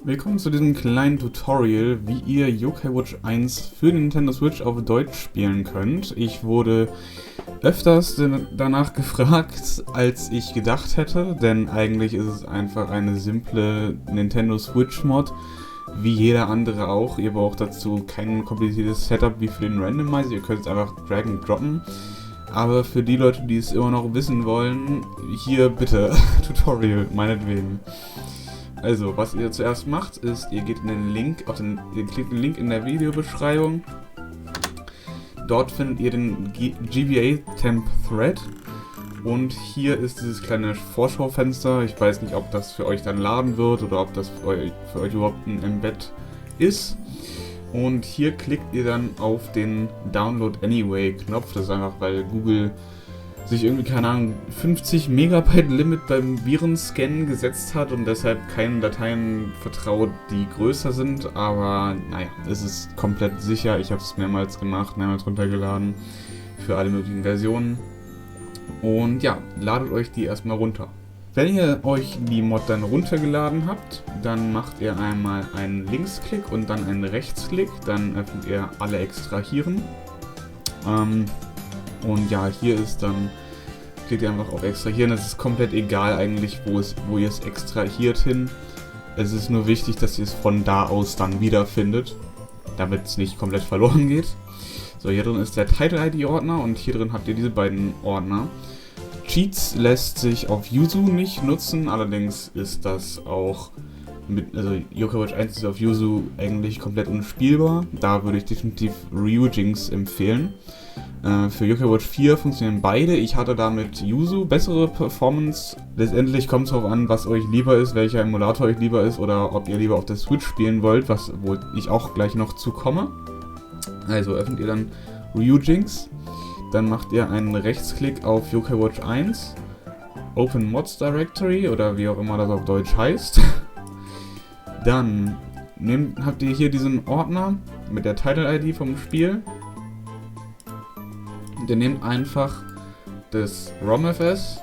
Willkommen zu diesem kleinen Tutorial, wie ihr Yokai Watch 1 für die Nintendo Switch auf Deutsch spielen könnt. Ich wurde öfters danach gefragt, als ich gedacht hätte, denn eigentlich ist es einfach eine simple Nintendo Switch Mod, wie jeder andere auch. Ihr braucht dazu kein kompliziertes Setup wie für den Randomizer, ihr könnt es einfach drag and droppen. Aber für die Leute, die es immer noch wissen wollen, hier bitte Tutorial, meinetwegen. Also, was ihr zuerst macht, ist, ihr geht in den Link, ihr klickt den Link in der Videobeschreibung. Dort findet ihr den GBA Temp Thread. Und hier ist dieses kleine Vorschaufenster. Ich weiß nicht, ob das für euch dann laden wird oder ob das für euch überhaupt ein Embed ist. Und hier klickt ihr dann auf den Download Anyway Knopf. Das ist einfach, weil Google sich irgendwie, keine Ahnung, 50 Megabyte Limit beim Virenscannen gesetzt hat und deshalb keinen Dateien vertraut, die größer sind. Aber naja, es ist komplett sicher. Ich habe es mehrmals gemacht, mehrmals runtergeladen für alle möglichen Versionen. Und ja, ladet euch die erstmal runter. Wenn ihr euch die Mod dann runtergeladen habt, dann macht ihr einmal einen Linksklick und dann einen Rechtsklick. Dann öffnet ihr alle Extrahieren. Und ja, hier ist dann, klickt ihr einfach auf Extrahieren. Es ist komplett egal eigentlich, wo ihr es extrahiert hin. Es ist nur wichtig, dass ihr es von da aus dann wiederfindet, damit es nicht komplett verloren geht. So, hier drin ist der Title-ID-Ordner und hier drin habt ihr diese beiden Ordner. Cheats lässt sich auf Yuzu nicht nutzen, allerdings ist das auch also Yokai Watch 1 ist auf Yuzu eigentlich komplett unspielbar. Da würde ich definitiv Ryujinx empfehlen. Für Yokai Watch 4 funktionieren beide. Ich hatte da mit Yuzu bessere Performance. Letztendlich kommt es darauf an, was euch lieber ist, welcher Emulator euch lieber ist oder ob ihr lieber auf der Switch spielen wollt, wo ich auch gleich noch zu komme. Also öffnet ihr dann Ryujinx. Dann macht ihr einen Rechtsklick auf Yokai Watch 1. Open Mods Directory oder wie auch immer das auf Deutsch heißt. Dann habt ihr hier diesen Ordner mit der Title-ID vom Spiel. Und ihr nehmt einfach das ROMFS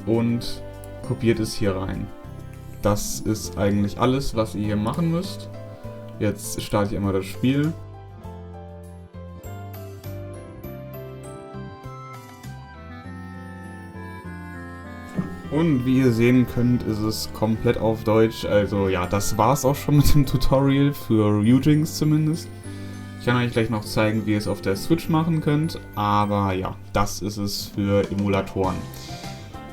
und kopiert es hier rein. Das ist eigentlich alles, was ihr hier machen müsst. Jetzt starte ich einmal das Spiel. Und wie ihr sehen könnt, ist es komplett auf Deutsch. Also ja, das war's auch schon mit dem Tutorial, für Ryujinx zumindest. Ich kann euch gleich noch zeigen, wie ihr es auf der Switch machen könnt. Aber ja, das ist es für Emulatoren.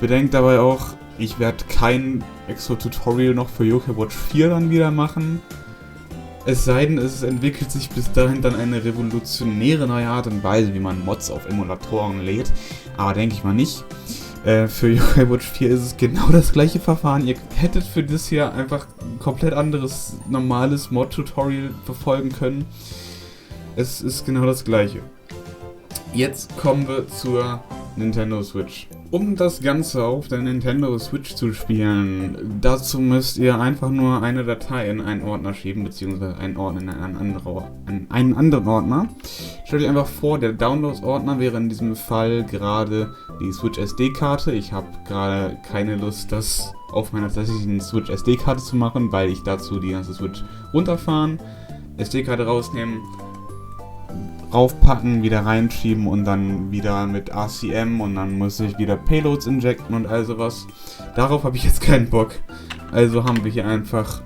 Bedenkt dabei auch, ich werde kein extra Tutorial noch für Yokai Watch 4 dann wieder machen. Es sei denn, es entwickelt sich bis dahin dann eine revolutionäre neue Art und Weise, wie man Mods auf Emulatoren lädt. Aber denke ich mal nicht. Für Yokai Watch 4 ist es genau das gleiche Verfahren. Ihr hättet für das hier einfach ein komplett anderes, normales Mod-Tutorial verfolgen können. Es ist genau das gleiche. Jetzt kommen wir zur Nintendo Switch. Um das Ganze auf der Nintendo Switch zu spielen, dazu müsst ihr einfach nur eine Datei in einen Ordner schieben, beziehungsweise einen Ordner in einen anderen Ordner. Stellt euch einfach vor, der Downloads-Ordner wäre in diesem Fall gerade die Switch SD-Karte. Ich habe gerade keine Lust, das auf meiner tatsächlichen Switch SD-Karte zu machen, weil ich dazu die ganze Switch runterfahren, SD-Karte rausnehmen, raufpacken, wieder reinschieben und dann wieder mit RCM und dann muss ich wieder Payloads injecten und all sowas. Darauf habe ich jetzt keinen Bock. Also haben wir hier einfach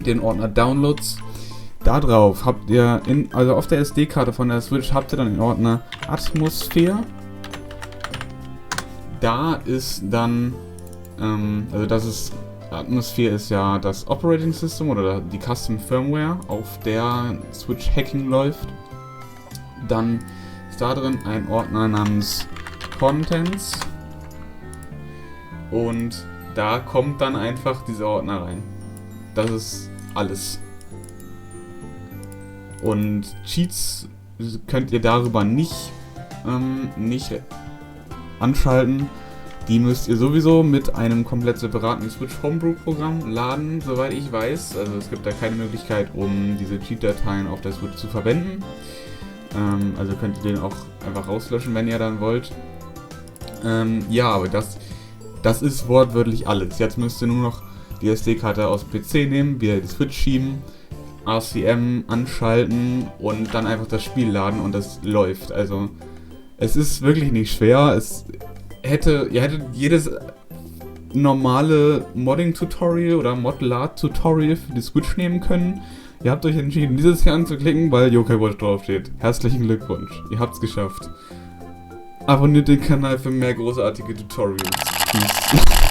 den Ordner Downloads. Da drauf habt ihr, also auf der SD-Karte von der Switch habt ihr dann den Ordner Atmosphere. Da ist dann, Atmosphere ist ja das Operating System oder die Custom Firmware, auf der Switch Hacking läuft. Dann ist da drin ein Ordner namens Contents und da kommt dann einfach dieser Ordner rein. Das ist alles. Und Cheats könnt ihr darüber nicht anschalten. Die müsst ihr sowieso mit einem komplett separaten Switch Homebrew Programm laden, soweit ich weiß. Also es gibt da keine Möglichkeit, um diese Cheat-Dateien auf der Switch zu verwenden. Also könnt ihr den auch einfach rauslöschen, wenn ihr dann wollt. Ja, aber das ist wortwörtlich alles. Jetzt müsst ihr nur noch die SD-Karte aus dem PC nehmen, wieder die Switch schieben, RCM anschalten und dann einfach das Spiel laden und das läuft. Also es ist wirklich nicht schwer. Ihr hättet jedes normale Modding-Tutorial oder Mod-Lad-Tutorial für die Switch nehmen können. Ihr habt euch entschieden, dieses hier anzuklicken, weil Yokai Watch draufsteht. Herzlichen Glückwunsch, ihr habt's geschafft. Abonniert den Kanal für mehr großartige Tutorials. Tschüss.